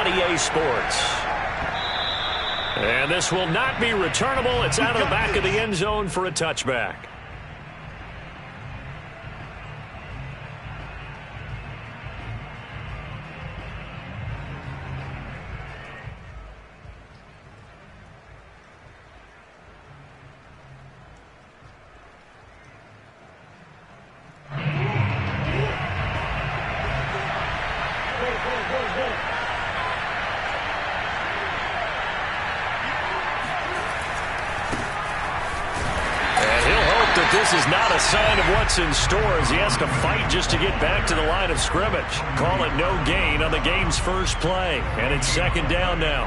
on EA Sports. And this will not be returnable. It's out of the back of the end zone for a touchback. This is not a sign of what's in store as he has to fight just to get back to the line of scrimmage. Call it no gain on the game's first play, and it's second down now.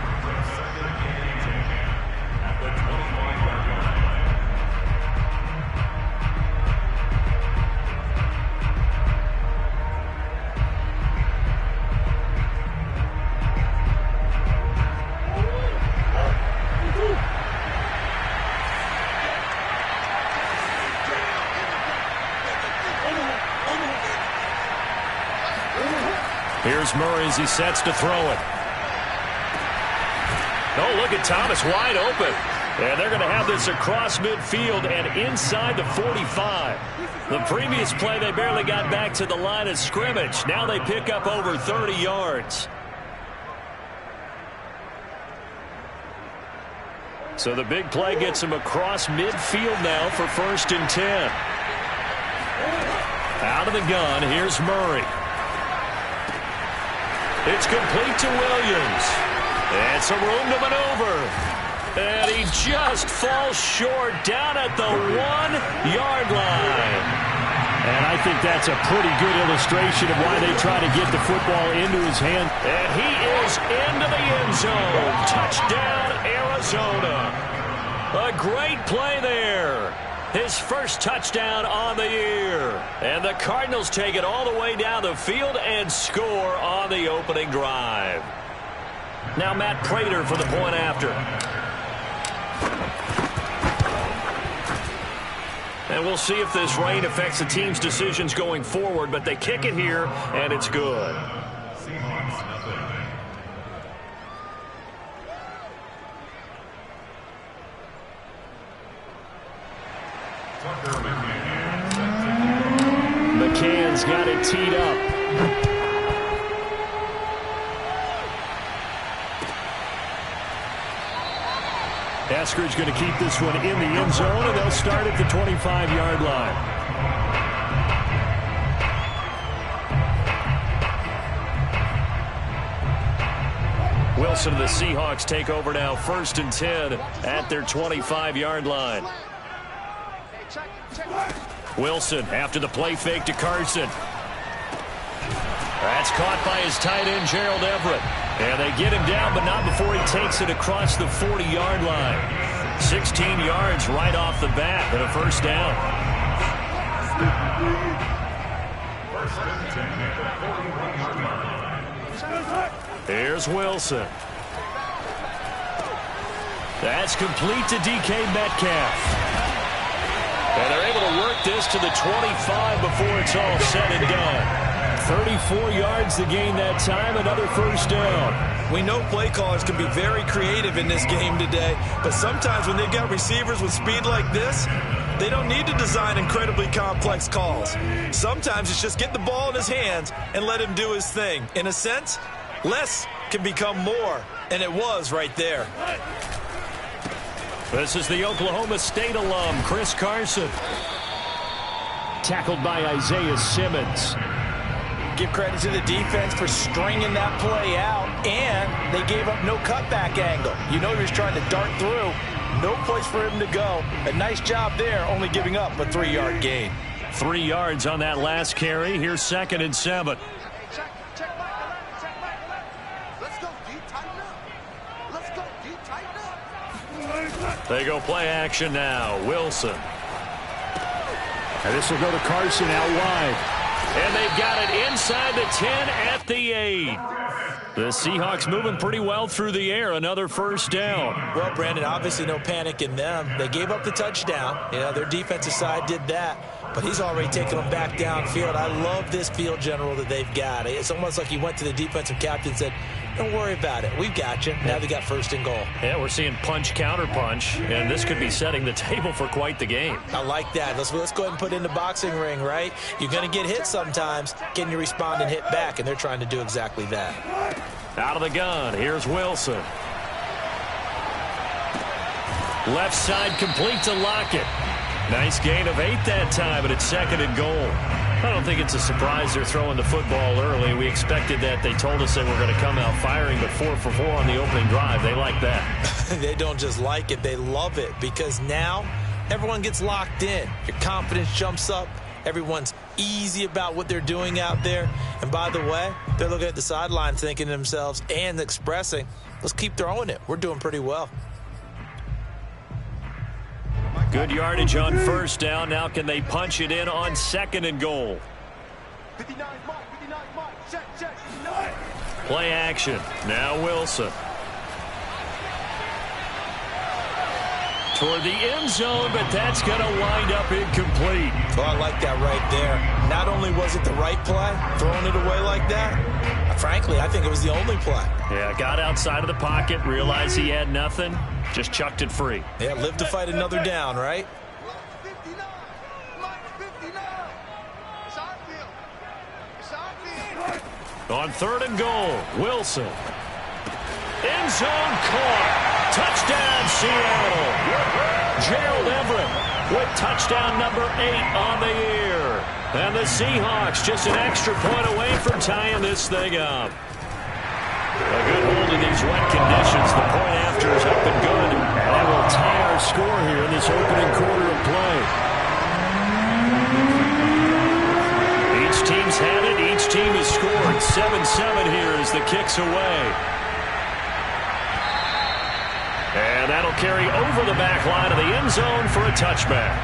Here's Murray as he sets to throw it. Oh, look at Thomas wide open. And they're going to have this across midfield and inside the 45. The previous play, they barely got back to the line of scrimmage. Now they pick up over 30 yards. So the big play gets him across midfield now for 1st and 10. Out of the gun, here's Murray. It's complete to Williams. And some room to maneuver. And he just falls short down at the 1-yard line. And I think that's a pretty good illustration of why they try to get the football into his hand. And he is into the end zone. Touchdown, Arizona. A great play there. His first touchdown on the year. And the Cardinals take it all the way down the field and score on the opening drive. Now Matt Prater for the point after. And we'll see if this rain affects the team's decisions going forward, but they kick it here, and it's good. McCann's got it teed up. Eskridge going to keep this one in the end zone, and they'll start at the 25-yard line. Wilson and the Seahawks take over now, 1st and 10 at their 25-yard line. Wilson after the play fake to Carson. That's caught by his tight end, Gerald Everett. And they get him down, but not before he takes it across the 40-yard line. 16 yards right off the bat and a first down. Here's Wilson. That's complete to DK Metcalf. And they're able to work this to the 25 before it's all said and done. 34 yards to gain that time, another first down. We know play callers can be very creative in this game today, but sometimes when they've got receivers with speed like this, they don't need to design incredibly complex calls. Sometimes it's just get the ball in his hands and let him do his thing. In a sense, less can become more, and it was right there. This is the Oklahoma State alum, Chris Carson. Tackled by Isaiah Simmons. Give credit to the defense for stringing that play out, and they gave up no cutback angle. You know he was trying to dart through. No place for him to go. A nice job there, only giving up a 3-yard gain. 3 yards on that last carry. Here's 2nd and 7. They go play action now. Wilson. And this will go to Carson out wide. And they've got it inside the 10 at the 8. The Seahawks moving pretty well through the air. Another first down. Well, Brandon, obviously no panic in them. They gave up the touchdown. You know, their defensive side did that. But he's already taken them back downfield. I love this field general that they've got. It's almost like he went to the defensive captain and said, Don't worry about it. We've got you. Now they got first and goal. Yeah, we're seeing punch, counter punch, and this could be setting the table for quite the game. I like that. Let's go ahead and put it in the boxing ring, right? You're going to get hit sometimes. Can you respond and hit back? And they're trying to do exactly that. Out of the gun, here's Wilson. Left side complete to Lockett. Nice gain of 8 that time, but it's second and goal. I don't think it's a surprise they're throwing the football early. We expected that. They told us they were going to come out firing, but 4 for 4 on the opening drive. They like that. They don't just like it. They love it because now everyone gets locked in. Your confidence jumps up. Everyone's easy about what they're doing out there. And by the way, they're looking at the sideline thinking to themselves and expressing, let's keep throwing it. We're doing pretty well. Good yardage on first down. Now can they punch it in on second and goal? 59 mark, check. Play action. Now Wilson. Toward the end zone, but that's going to wind up incomplete. Well, I like that right there. Not only was it the right play, throwing it away like that, frankly, I think it was the only play. Yeah, got outside of the pocket, realized he had nothing, just chucked it free. Yeah, live to fight another down, right? On third and goal, Wilson. End zone caught. Touchdown, Seattle. Gerald Everett with touchdown number 8 on the year. And the Seahawks just an extra point away from tying this thing up. A good hold in these wet conditions. The point after is up and good. And that will tie our score here in this opening quarter of play. Each team's had it. Each team has scored. 7-7 here as the kick's away. And that'll carry over the back line of the end zone for a touchback.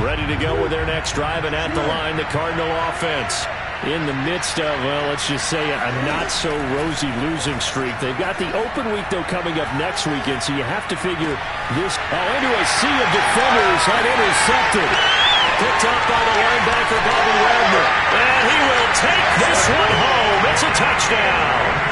Ready to go with their next drive, and at the line, the Cardinal offense. In the midst of, well, let's just say a not-so-rosy losing streak. They've got the open week, though, coming up next weekend, so you have to figure this into a sea of defenders and intercepted. Picked up by the linebacker, Bobby Wagner. And he will take this one home. It's a touchdown.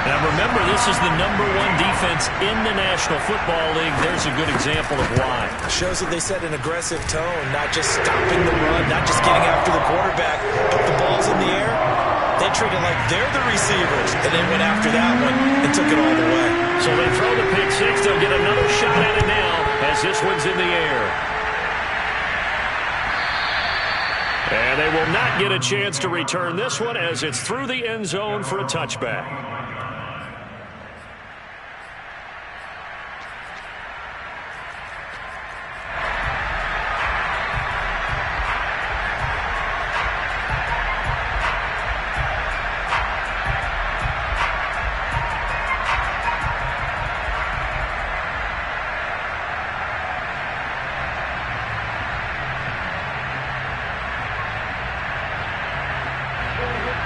Now, remember, this is the #1 defense in the National Football League. There's a good example of why. Shows that they set an aggressive tone, not just stopping the run, not just getting after the quarterback. If the ball's in the air, they treat it like they're the receivers, and then went after that one and took it all the way. So they throw the pick six. They'll get another shot at it now as this one's in the air. And they will not get a chance to return this one as it's through the end zone for a touchback.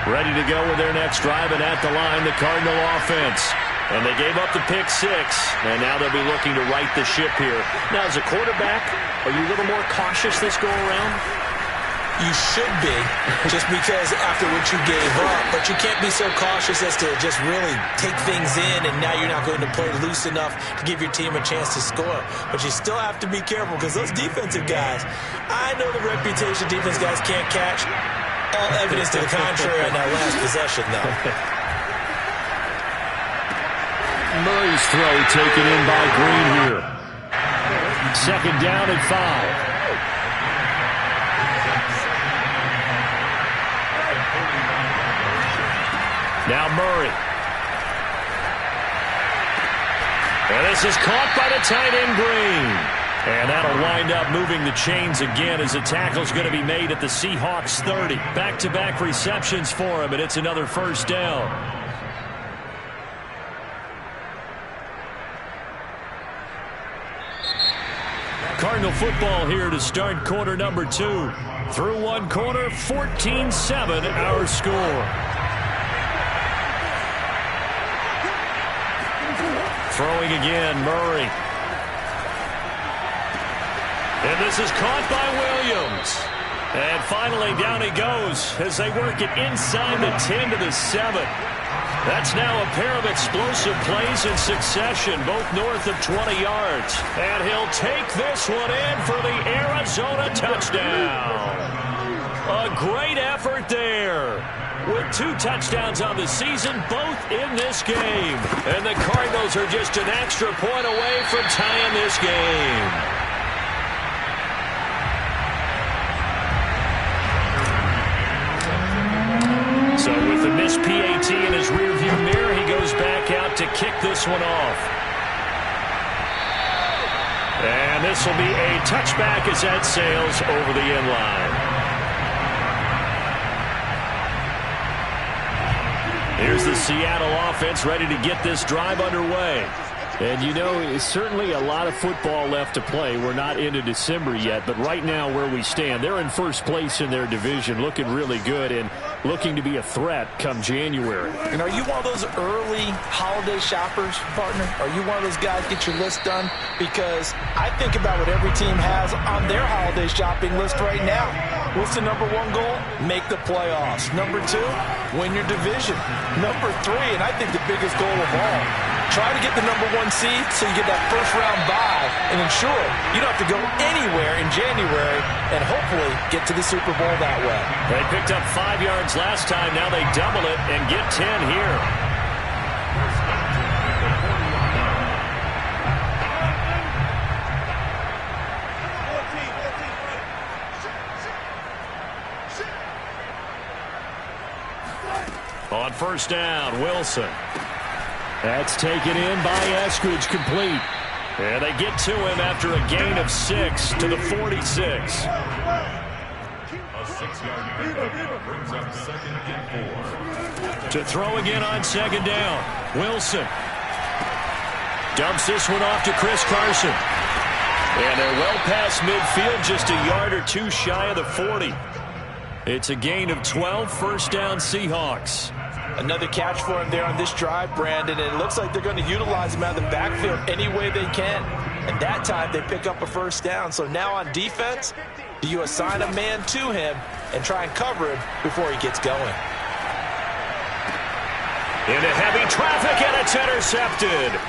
Ready to go with their next drive, and at the line, the Cardinal offense. And they gave up the pick six, and now they'll be looking to right the ship here. Now, as a quarterback, are you a little more cautious this go-around? You should be, just because after what you gave up, but you can't be so cautious as to just really take things in, and now you're not going to play loose enough to give your team a chance to score. But you still have to be careful, because those defensive guys, I know the reputation defense guys can't catch. All evidence to the contrary on that last possession, though. Murray's throw taken in by Green here. Second down and 5. Now Murray. And this is caught by the tight end Green. And that'll wind up moving the chains again as the tackle's going to be made at the Seahawks 30. Back-to-back receptions for him, and it's another first down. Cardinal football here to start quarter number 2. Through one quarter, 14-7 our score. Throwing again, Murray. And this is caught by Williams. And finally, down he goes as they work it inside the 10 to the 7. That's now a pair of explosive plays in succession, both north of 20 yards. And he'll take this one in for the Arizona touchdown. A great effort there. With 2 touchdowns on the season, both in this game. And the Cardinals are just an extra point away from tying this game. So with the missed PAT in his rearview mirror, he goes back out to kick this one off. And this will be a touchback as that sails over the end line. Here's the Seattle offense ready to get this drive underway. And, you know, it's certainly a lot of football left to play. We're not into December yet, but right now where we stand, they're in first place in their division, looking really good and looking to be a threat come January. And are you one of those early holiday shoppers, partner? Are you one of those guys get your list done? Because I think about what every team has on their holiday shopping list right now. What's the number 1 goal? Make the playoffs. Number 2, win your division. Number 3, and I think the biggest goal of all, try to get the number 1 seed so you get that first-round bye and ensure you don't have to go anywhere in January and hopefully get to the Super Bowl that way. They picked up 5 yards last time. Now they double it and get 10 here. On first down, Wilson. That's taken in by Eskridge, complete. And they get to him after a gain of 6 to the 46. A 6-yard pickup brings up 2nd and 4. To throw again on 2nd down, Wilson. Dumps this one off to Chris Carson. And they're well past midfield, just a yard or 2 shy of the 40. It's a gain of 12, first down Seahawks. Another catch for him there on this drive, Brandon, and it looks like they're going to utilize him out of the backfield any way they can. And that time they pick up a first down. So now on defense, do you assign a man to him and try and cover him before he gets going? Into heavy traffic, and it's intercepted.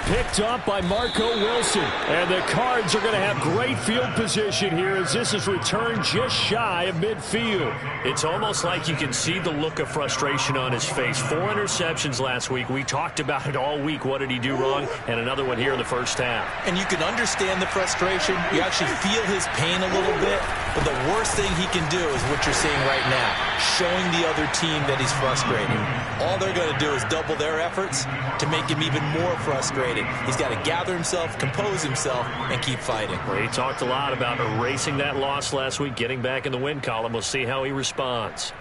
Picked up by Marco Wilson. And the Cards are going to have great field position here as this is returned just shy of midfield. It's almost like you can see the look of frustration on his face. 4 interceptions last week. We talked about it all week. What did he do wrong? And another one here in the first half. And you can understand the frustration. You actually feel his pain a little bit. But the worst thing he can do is what you're seeing right now, showing the other team that he's frustrated. All they're going to do is double their efforts to make him even more frustrated. He's got to gather himself, compose himself, and keep fighting. Well, he talked a lot about erasing that loss last week, getting back in the win column. We'll see how he responds.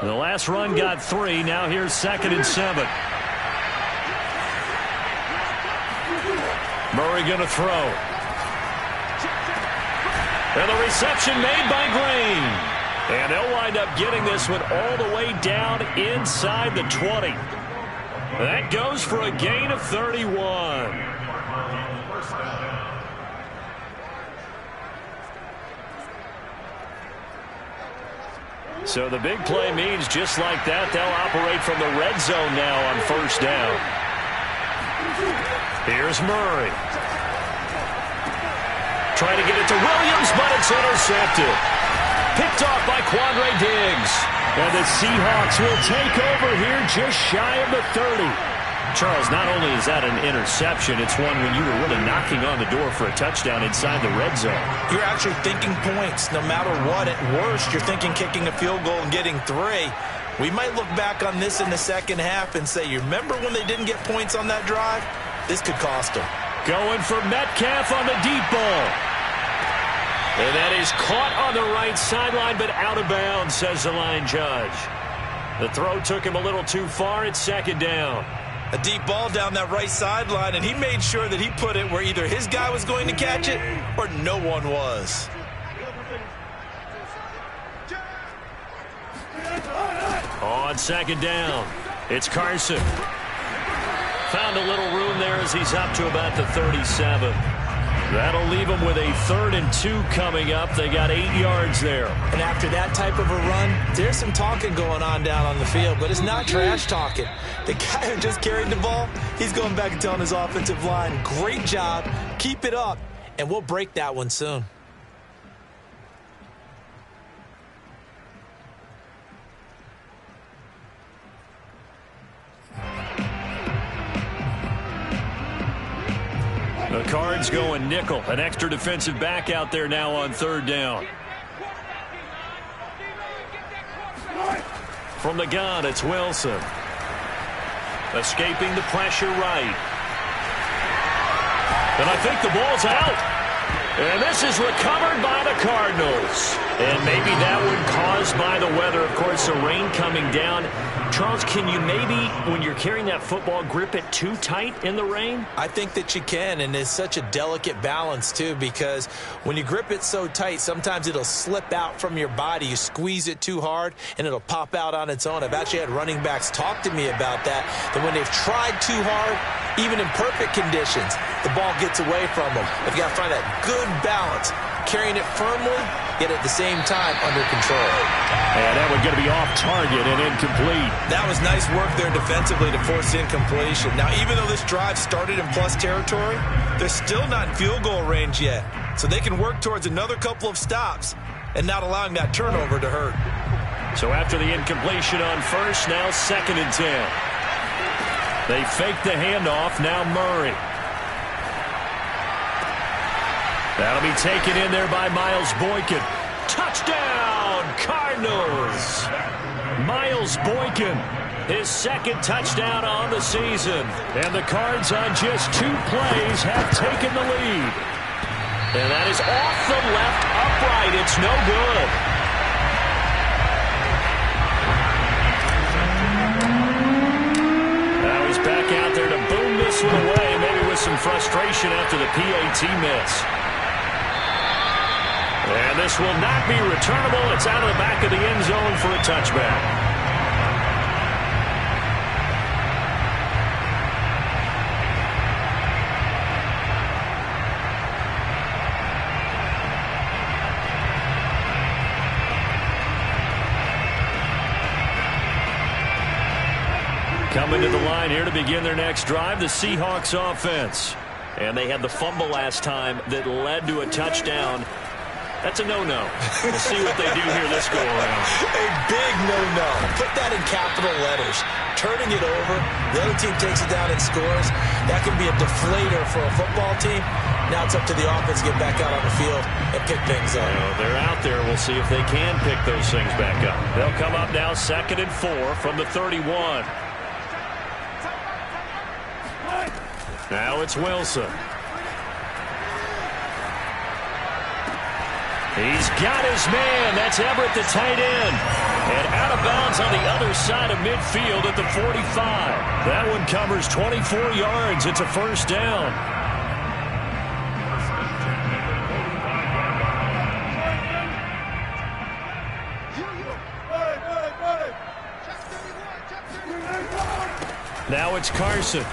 The last run got 3. Now here's 2nd and 7. Murray going to throw. And the reception made by Green. And they'll wind up getting this one all the way down inside the 20. That goes for a gain of 31. So the big play means just like that, they'll operate from the red zone now on first down. Here's Murray. Trying to get it to Williams, but it's intercepted. Picked off by Quandre Diggs. And the Seahawks will take over here just shy of the 30. Charles, not only is that an interception, it's one when you were really knocking on the door for a touchdown inside the red zone. You're actually thinking points no matter what. At worst, you're thinking kicking a field goal and getting 3. We might look back on this in the second half and say, you remember when they didn't get points on that drive? This could cost them. Going for Metcalf on the deep ball. And that is caught on the right sideline, but out of bounds, says the line judge. The throw took him a little too far. It's 2nd down. A deep ball down that right sideline, and he made sure that he put it where either his guy was going to catch it or no one was. On second down, it's Carson. Found a little room there as he's up to about the 37. That'll leave them with a 3rd and 2 coming up. They got 8 yards there. And after that type of a run, there's some talking going on down on the field, but it's not trash talking. The guy who just carried the ball, he's going back and telling his offensive line, great job, keep it up, and we'll break that one soon. The Cards going nickel. An extra defensive back out there now on 3rd down. From the gun, it's Wilson. Escaping the pressure right. And I think the ball's out. And this is recovered by the Cardinals. And maybe that one caused by the weather. Of course, the rain coming down. Charles, can you maybe, when you're carrying that football, grip it too tight in the rain? I think that you can, and it's such a delicate balance, too, because when you grip it so tight, sometimes it'll slip out from your body. You squeeze it too hard, and it'll pop out on its own. I've actually had running backs talk to me about that when they've tried too hard, even in perfect conditions, the ball gets away from them. They've got to find that good balance, carrying it firmly, yet at the same time under control. And that one's going to be off target and incomplete. That was nice work there defensively to force incompletion. Now, even though this drive started in plus territory, they're still not in field goal range yet. So they can work towards another couple of stops and not allowing that turnover to hurt. So after the incompletion on first, now 2nd and 10. They fake the handoff, now Murray. That'll be taken in there by Miles Boykin. Touchdown, Cardinals! Miles Boykin, his 2nd touchdown on the season. And the Cards on just 2 plays have taken the lead. And that is off the left upright. It's no good. Now he's back out there to boom this one away, maybe with some frustration after the PAT miss. And this will not be returnable. It's out of the back of the end zone for a touchback. Coming to the line here to begin their next drive, the Seahawks offense. And they had the fumble last time that led to a touchdown. That's a no-no. We'll see what they do here this go-around. A big no-no. Put that in capital letters. Turning it over, the other team takes it down and scores. That can be a deflator for a football team. Now it's up to the offense to get back out on the field and pick things up. They're out there. We'll see if they can pick those things back up. They'll come up now 2nd and 4 from the 31. Now it's Wilson. He's got his man. That's Everett, the tight end. And out of bounds on the other side of midfield at the 45. That one covers 24 yards. It's a 1st down. Now it's Carson.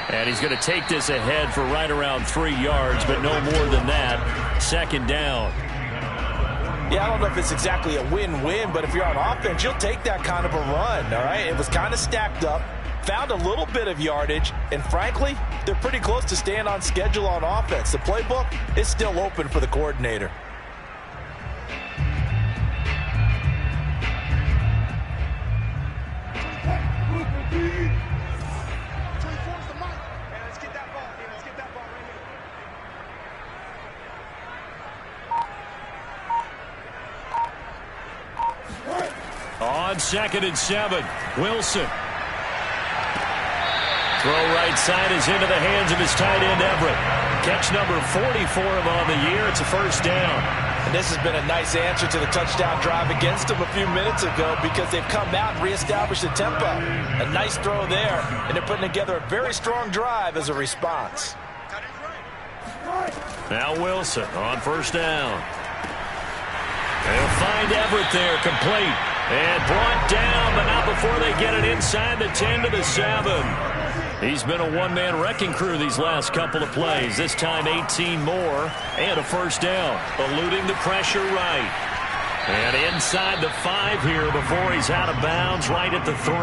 And he's going to take this ahead for right around 3 yards, but no more than that. 2nd down. Yeah, I don't know if it's exactly a win-win, but if you're on offense, you'll take that kind of a run, all right? It was kind of stacked up, found a little bit of yardage, and frankly, they're pretty close to staying on schedule on offense. The playbook is still open for the coordinator. On 2nd and 7, Wilson. Throw right side is into the hands of his tight end, Everett. Catch number 40 for him on the year. It's a 1st down. And this has been a nice answer to the touchdown drive against them a few minutes ago because they've come out and reestablished the tempo. A nice throw there, and they're putting together a very strong drive as a response. Now Wilson on first down. They'll find Everett there, complete. And brought down, but not before they get it inside the 10 to the 7. He's been a one-man wrecking crew these last couple of plays. This time 18 more and a first down, eluding the pressure right. And inside the 5 here before he's out of bounds, right at the 3.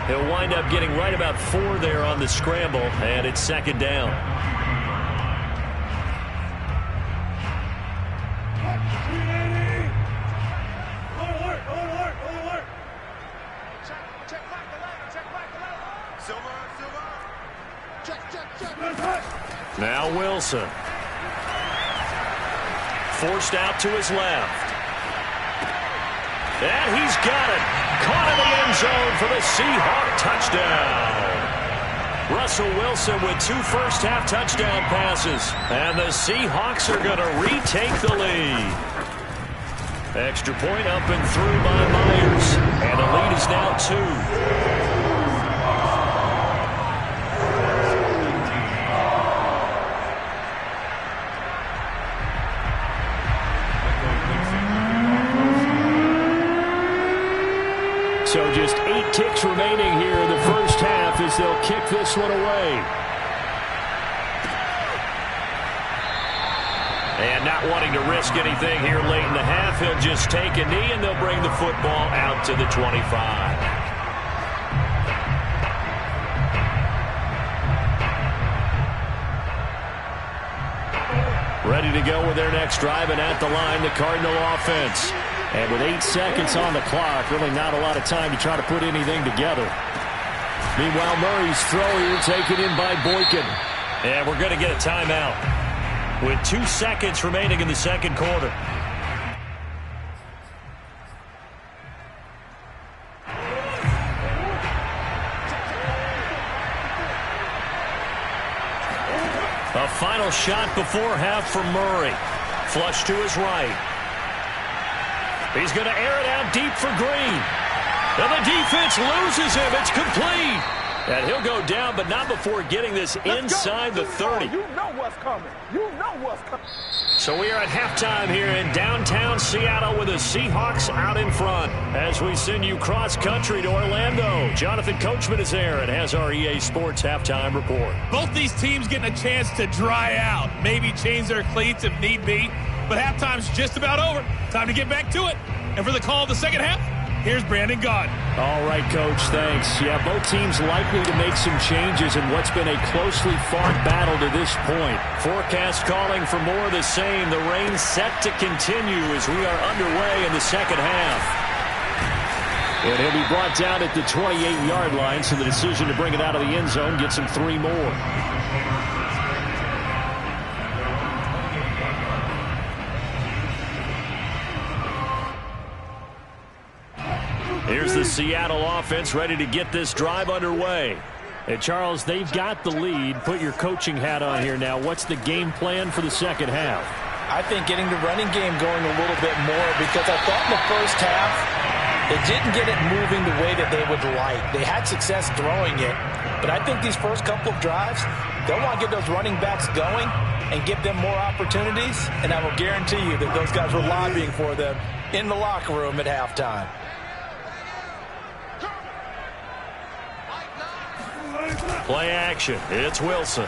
He'll wind up getting right about 4 there on the scramble, and it's second down. Now Wilson. Forced out to his left. And he's got it. Caught in the end zone for the Seahawks touchdown. Russell Wilson with 2 first-half touchdown passes. And the Seahawks are going to retake the lead. Extra point up and through by Myers. And the lead is now 2. So just 8 ticks remaining here in the first half as they'll kick this one away. And not wanting to risk anything here late in the half, he'll just take a knee and they'll bring the football out to the 25. Ready to go with their next drive, and at the line, the Cardinal offense. And with 8 seconds on the clock, really not a lot of time to try to put anything together. Meanwhile, Murray's throw here taken in by Boykin. And we're going to get a timeout with 2 seconds remaining in the second quarter. A final shot before half from Murray. Flush to his right. He's going to air it out deep for Green. And the defense loses him. It's complete. And he'll go down, but not before getting this inside the 30. You know what's coming. You know what's coming. So we are at halftime here in downtown Seattle with the Seahawks out in front. As we send you cross-country to Orlando, Jonathan Coachman is there and has our EA Sports halftime report. Both these teams getting a chance to dry out, maybe change their cleats if need be. But halftime's just about over. Time to get back to it. And for the call of the second half, here's Brandon Gaudin. All right, Coach, thanks. Yeah, both teams likely to make some changes in what's been a closely fought battle to this point. Forecast calling for more of the same. The rain set to continue as we are underway in the second half. And he'll be brought down at the 28-yard line, so the decision to bring it out of the end zone gets him 3 more. Here's the Seattle offense ready to get this drive underway. And Charles, they've got the lead. Put your coaching hat on here now. What's the game plan for the second half? I think getting the running game going a little bit more, because I thought in the first half they didn't get it moving the way that they would like. They had success throwing it, but I think these first couple of drives, they'll want to get those running backs going and give them more opportunities, and I will guarantee you that those guys were lobbying for them in the locker room at halftime. Play action. It's Wilson.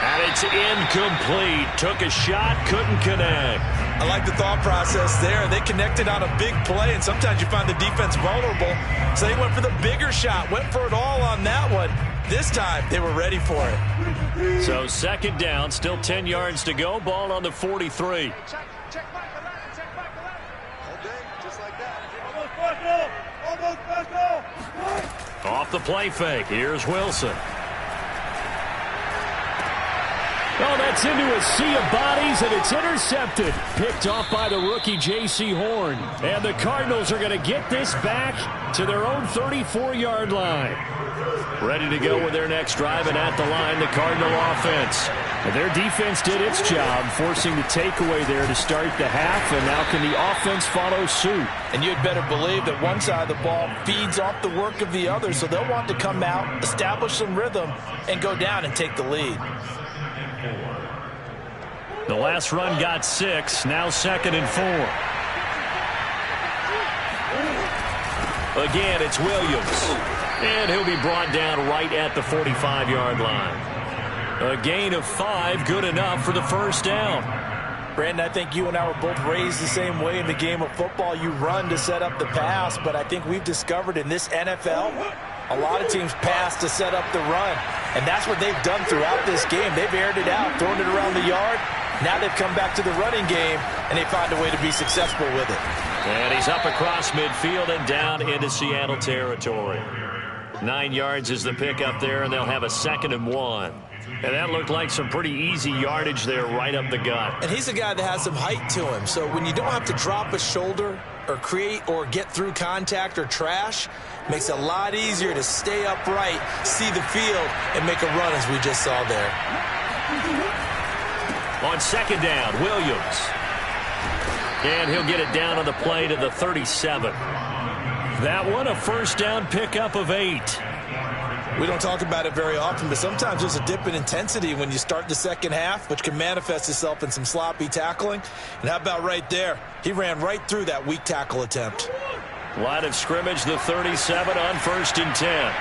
And it's incomplete. Took a shot, couldn't connect. I like the thought process there. They connected on a big play, and sometimes you find the defense vulnerable. So they went for the bigger shot, went for it all on that one. This time, they were ready for it. So second down, still 10 yards to go. Ball on the 43. Check back the line, check back the line. Okay, just like that. Almost back Off the play fake. Here's Wilson. Oh, that's into a sea of bodies, and it's intercepted. Picked off by the rookie J.C. Horn. And the Cardinals are going to get this back to their own 34-yard line. Ready to go with their next drive, and at the line, the Cardinal offense. And their defense did its job, forcing the takeaway there to start the half, and now can the offense follow suit? And you'd better believe that one side of the ball feeds off the work of the other, so they'll want to come out, establish some rhythm, and go down and take the lead. The last run got 6, now 2nd and 4. Again, it's Williams. And he'll be brought down right at the 45-yard line. A gain of 5, good enough for the first down. Brandon, I think you and I were both raised the same way in the game of football. You run to set up the pass, but I think we've discovered in this NFL, a lot of teams pass to set up the run. And that's what they've done throughout this game. They've aired it out, thrown it around the yard. Now they've come back to the running game, and they find a way to be successful with it. And he's up across midfield and down into Seattle territory. 9 yards is the pickup there, and they'll have a 2nd and 1. And that looked like some pretty easy yardage there right up the gut. And he's a guy that has some height to him, so when you don't have to drop a shoulder or create or get through contact or trash, makes it a lot easier to stay upright, see the field, and make a run as we just saw there. On 2nd down, Williams. And he'll get it down on the play to the 37. That one, a first down pickup of 8. We don't talk about it very often, but sometimes there's a dip in intensity when you start the second half, which can manifest itself in some sloppy tackling. And how about right there? He ran right through that weak tackle attempt. Line of scrimmage, the 37 on 1st and 10.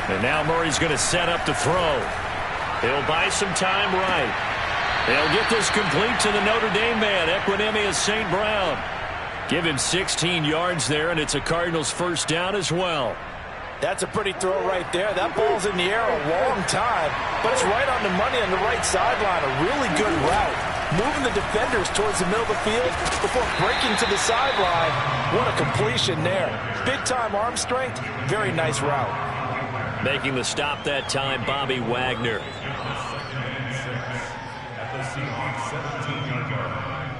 And now Murray's going to set up to throw. He'll buy some time right. They'll get this complete to the Notre Dame man, Equinemius St. Brown. Give him 16 yards there, and it's a Cardinals first down as well. That's a pretty throw right there. That ball's in the air a long time, but it's right on the money on the right sideline. A really good route. Moving the defenders towards the middle of the field before breaking to the sideline. What a completion there. Big-time arm strength. Very nice route. Making the stop that time, Bobby Wagner. At the Seahawks 17-yard line.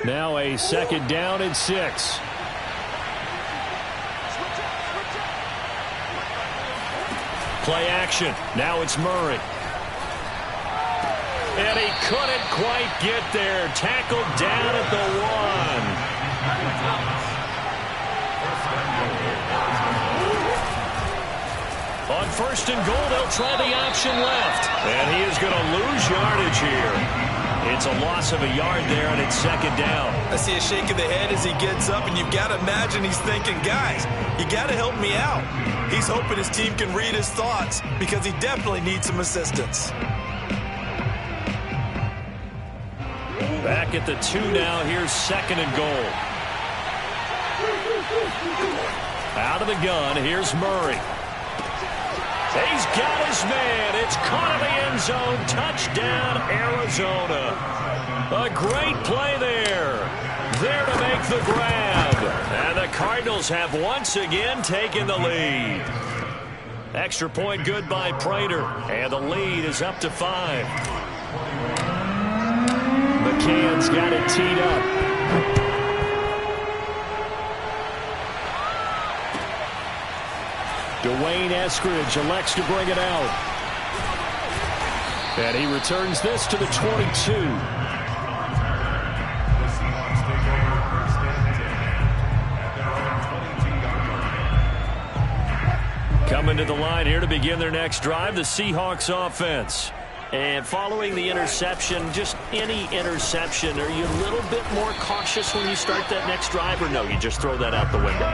Now a 2nd down and 6. Play action. Now it's Murray. And he couldn't quite get there. Tackled down at the 1. On 1st and goal, they'll try the option left. And he is going to lose yardage here. It's a loss of a yard there, and it's 2nd down. I see a shake of the head as he gets up, and you've got to imagine he's thinking, guys, you got to help me out. He's hoping his team can read his thoughts because he definitely needs some assistance. Back at the 2 now. Here's 2nd and goal. Out of the gun. Here's Murray. He's got his man. It's caught in the end zone. Touchdown, Arizona. A great play there. There to make the grab. And the Cardinals have once again taken the lead. Extra point good by Prater. And the lead is up to 5. McCann's got it teed up. Dwayne Eskridge elects to bring it out. And he returns this to the 22. Coming to the line here to begin their next drive, the Seahawks offense. And following the interception, just any interception, are you a little bit more cautious when you start that next drive, or no, you just throw that out the window?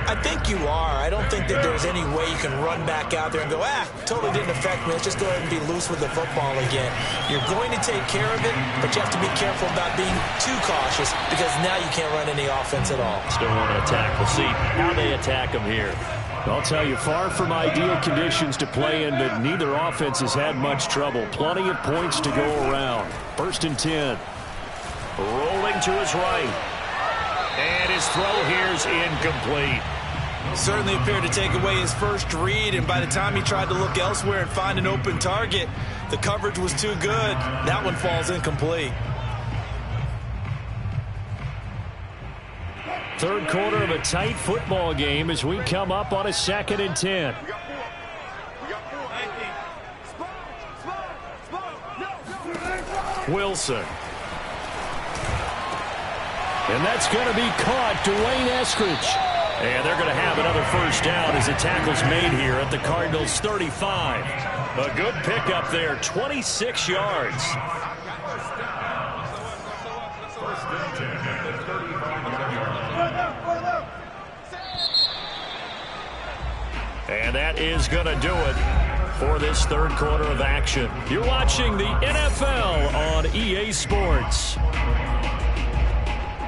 I think you are. I don't think that there's any way you can run back out there and go, totally didn't affect me. Let's just go ahead and be loose with the football again. You're going to take care of it, but you have to be careful about being too cautious because now you can't run any offense at all. Still want to attack. We'll see how they attack them here. I'll tell you, far from ideal conditions to play in, but neither offense has had much trouble. Plenty of points to go around. 1st and 10. Rolling to his right. And his throw here is incomplete. Certainly appeared to take away his first read, and by the time he tried to look elsewhere and find an open target, the coverage was too good. That one falls incomplete. Third quarter of a tight football game as we come up on a 2nd and 10. Wilson. And that's going to be caught. Dwayne Eskridge. And they're going to have another first down as the tackle's made here at the Cardinals' 35. A good pickup there, 26 yards. And that is going to do it for this third quarter of action. You're watching the NFL on EA Sports.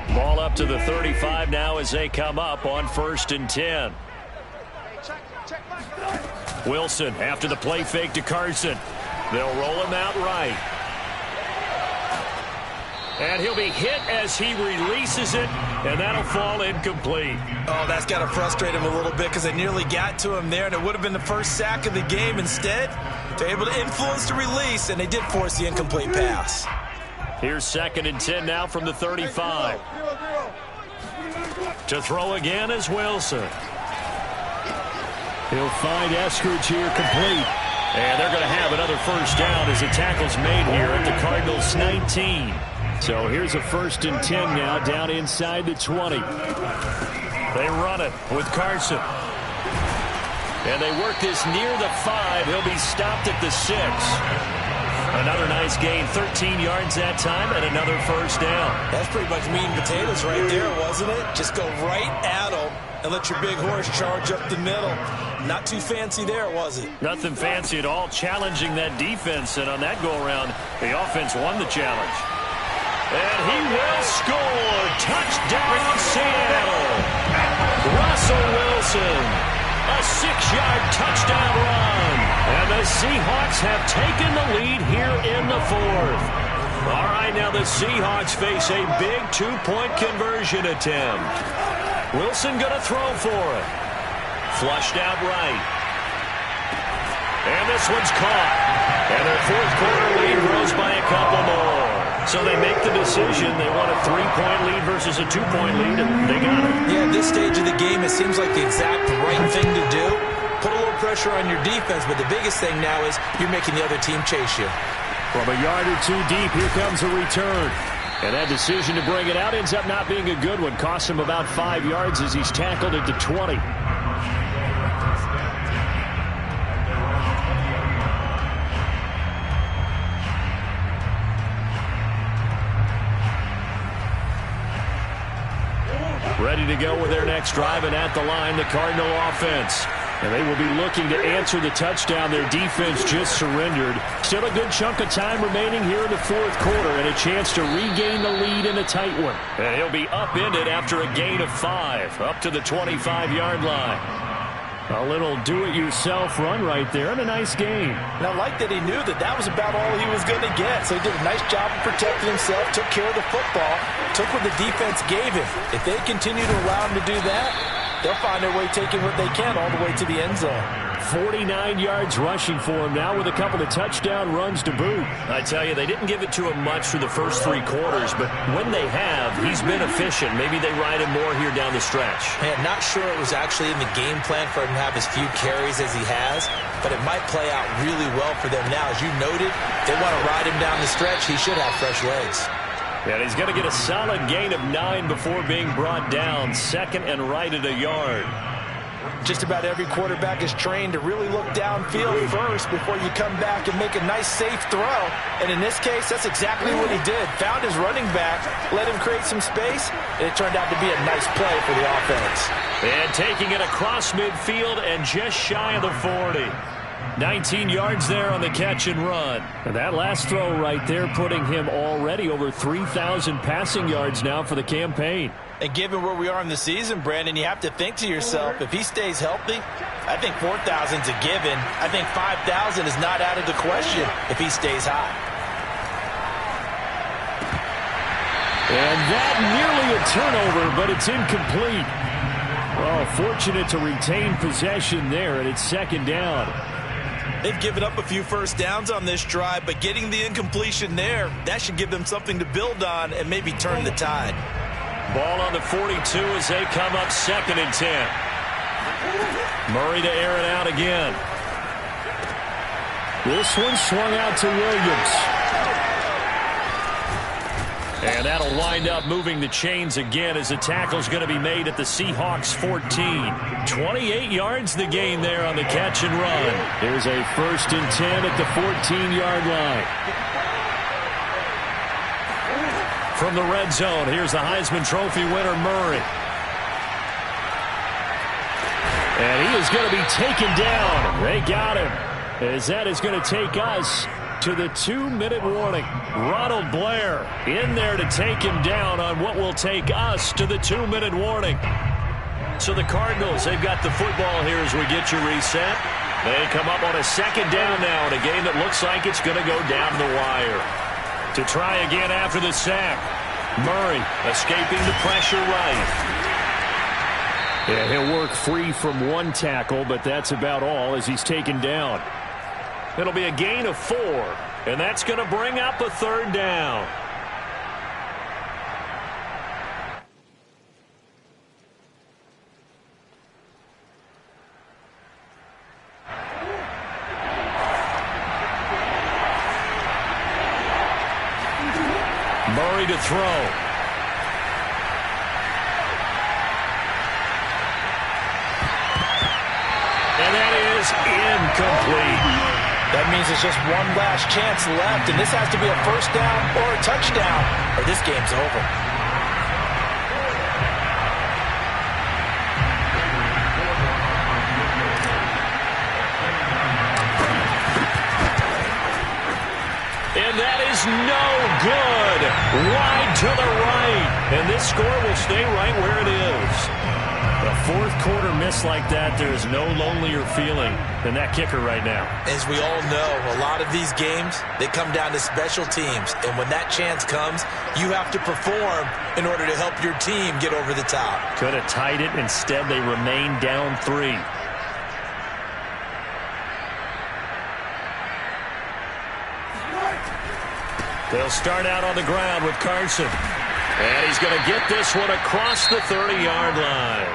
Ball up to the 35 now as they come up on 1st and 10. Wilson after the play fake to Carson. They'll roll him out right. And he'll be hit as he releases it, and that'll fall incomplete. Oh, that's got to frustrate him a little bit because they nearly got to him there, and it would have been the first sack of the game. Instead, they're able to influence the release, and they did force the incomplete pass. Here's 2nd and 10 now from the 35. To throw again is Wilson. He'll find Eskridge here complete. And they're going to have another first down as the tackle's made here at the Cardinals' 19. So here's a 1st and 10 now down inside the 20. They run it with Carson. And they work this near the 5. He'll be stopped at the 6. Another nice gain, 13 yards that time, and another first down. That's pretty much meat and potatoes right there, wasn't it? Just go right at them and let your big horse charge up the middle. Not too fancy there, was it? Nothing fancy at all, challenging that defense, and on that go-around, the offense won the challenge. And he will score. Touchdown, Seattle. Russell Wilson. A 6-yard touchdown run. And the Seahawks have taken the lead here in the 4th. All right, now the Seahawks face a big 2-point conversion attempt. Wilson going to throw for it. Flushed out right. And this one's caught. And their 4th quarter lead grows by a couple more. So they make the decision. They want a 3-point lead versus a 2-point lead, and they got it. Yeah, at this stage of the game, it seems like the exact right thing to do. Put a little pressure on your defense, but the biggest thing now is you're making the other team chase you. From a yard or two deep, here comes a return. And that decision to bring it out ends up not being a good one. Costs him about 5 yards as he's tackled at the 20. Ready to go with their next drive, and at the line, the Cardinal offense. And they will be looking to answer the touchdown their defense just surrendered. Still a good chunk of time remaining here in the 4th quarter, and a chance to regain the lead in a tight one. And he'll be upended after a gain of 5, up to the 25-yard line. A little do-it-yourself run right there, and a nice game. And I like that he knew that that was about all he was going to get. So he did a nice job of protecting himself, took care of the football, took what the defense gave him. If they continue to allow him to do that, they'll find their way taking what they can all the way to the end zone. 49 yards rushing for him now with a couple of touchdown runs to boot. I tell you, they didn't give it to him much through the first 3 quarters, but when they have, he's been efficient. Maybe they ride him more here down the stretch. Man, not sure it was actually in the game plan for him to have as few carries as he has, but it might play out really well for them now. As you noted, they want to ride him down the stretch. He should have fresh legs. And he's going to get a solid gain of 9 before being brought down. 2nd and right at a yard. Just about every quarterback is trained to really look downfield first before you come back and make a nice, safe throw. And in this case, that's exactly what he did. Found his running back, let him create some space, and it turned out to be a nice play for the offense. And taking it across midfield and just shy of the 40. 19 yards there on the catch and run. And that last throw right there putting him already over 3,000 passing yards now for the campaign. And given where we are in the season, Brandon, you have to think to yourself, if he stays healthy, I think 4,000's a given. I think 5,000 is not out of the question if he stays high. And that nearly a turnover, but it's incomplete. Well, fortunate to retain possession there, and it's second down. They've given up a few first downs on this drive, but getting the incompletion there, that should give them something to build on and maybe turn the tide. Ball on the 42 as they come up 2nd and 10. Murray to air it out again. This one swung out to Williams. And that'll wind up moving the chains again as the tackle's going to be made at the Seahawks 14. 28 yards the gain there on the catch and run. There's a 1st and 10 at the 14-yard line. From the red zone, here's the Heisman Trophy winner, Murray. And he is going to be taken down. They got him. As that is going to take us to the 2-minute warning. Ronald Blair in there to take him down on what will take us to the 2-minute warning. So the Cardinals, they've got the football here as we get you reset. They come up on a 2nd down now in a game that looks like it's going to go down the wire. To try again after the sack. Murray escaping the pressure right. Yeah, he'll work free from one tackle, but that's about all as he's taken down. It'll be a gain of 4, and that's going to bring up a 3rd down. Murray to throw. And that is incomplete. That means there's just one last chance left, and this has to be a 1st down or a touchdown, or this game's over. And that is no good. Wide to the right. And this score will stay right where it is. A 4th quarter miss like that, there is no lonelier feeling than that kicker right now. As we all know, a lot of these games, they come down to special teams. And when that chance comes, you have to perform in order to help your team get over the top. Could have tied it. Instead, they remain down 3. They'll start out on the ground with Carson. And he's going to get this one across the 30-yard line.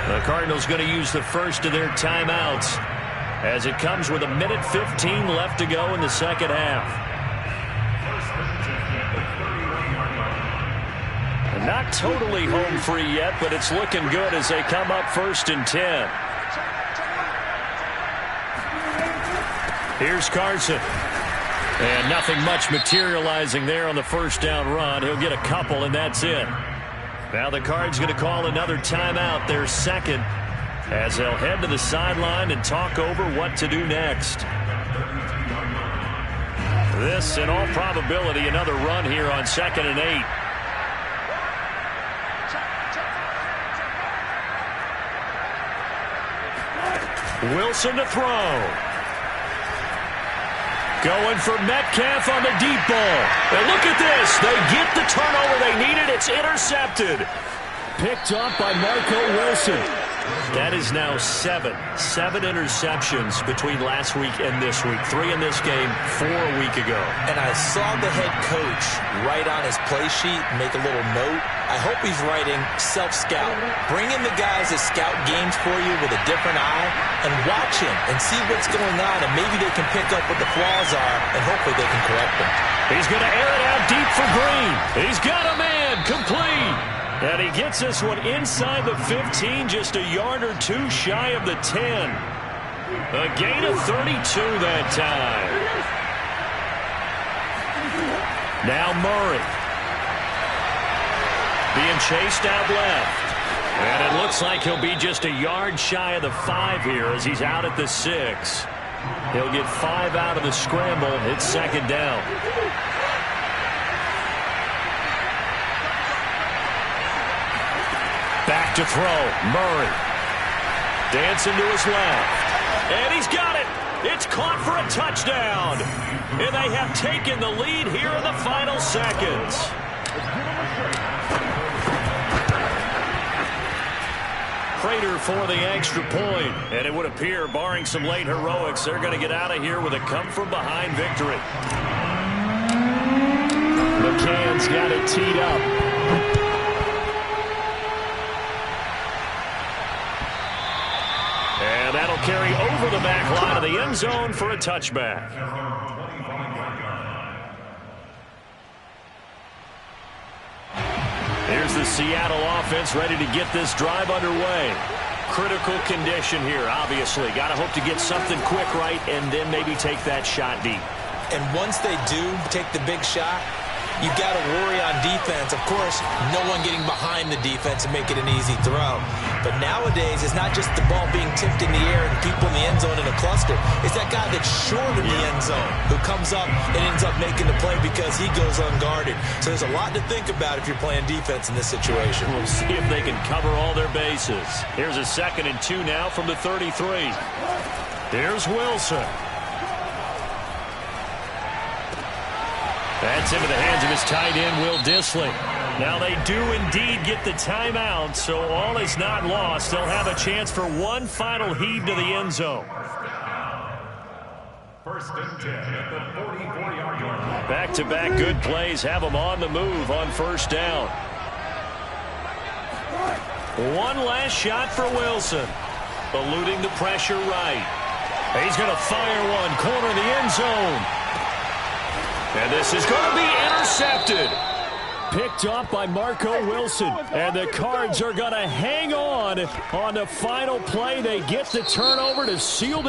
The Cardinals going to use the first of their timeouts as it comes with 1:15 left to go in the second half. And not totally home free yet, but it's looking good as they come up 1st and 10. Here's Carson. And nothing much materializing there on the 1st down run. He'll get a couple, and that's it. Now the Cards going to call another timeout, their 2nd, as they'll head to the sideline and talk over what to do next. This, in all probability, another run here on 2nd and 8. Wilson to throw. Going for Metcalf on the deep ball. And look at this. They get the turnover they needed. It's intercepted. Picked up by Marco Wilson. That is now 7 interceptions between last week and this week. 3 in this game, 4 a week ago. And I saw the head coach write on his play sheet, make a little note. I hope he's writing self-scout. Bring in the guys that scout games for you with a different eye and watch him and see what's going on, and maybe they can pick up what the flaws are, and hopefully they can correct them. He's going to air it out deep for Green. He's got a man complete. And he gets this one inside the 15, just a yard or 2 shy of the 10. A gain of 32 that time. Now Murray. Being chased out left. And it looks like he'll be just a yard shy of the 5 here as he's out at the 6. He'll get 5 out of the scramble. It's 2nd down. Back to throw. Murray. Dancing to his left. And he's got it. It's caught for a touchdown. And they have taken the lead here in the final seconds. Prater for the extra point. And it would appear, barring some late heroics, they're going to get out of here with a come-from-behind victory. McCann's got it teed up. And that'll carry over the back line of the end zone for a touchback. Here's the Seattle offense ready to get this drive underway. Critical condition here, obviously. Got to hope to get something quick right and then maybe take that shot deep. And once they do take the big shot, you've got to worry on defense. Of course, no one getting behind the defense and make it an easy throw. But nowadays, it's not just the ball being tipped in the air and people in the end zone in a cluster. It's that guy that's short in the end zone who comes up and ends up making the play because he goes unguarded. So there's a lot to think about if you're playing defense in this situation. We'll see if they can cover all their bases. Here's a 2nd and 2 now from the 33. Here's Wilson. That's into the hands of his tight end, Will Dissly. Now they do indeed get the timeout, so all is not lost. They'll have a chance for one final heave to the end zone. 1st and 10 at the 44-yard line. Back-to-back good plays have them on the move on 1st down. One last shot for Wilson. Eluding the pressure right. He's going to fire one, corner of the end zone. And this is going to be intercepted. Picked off by Marco Wilson. And the Cards are going to hang on the final play. They get the turnover to seal the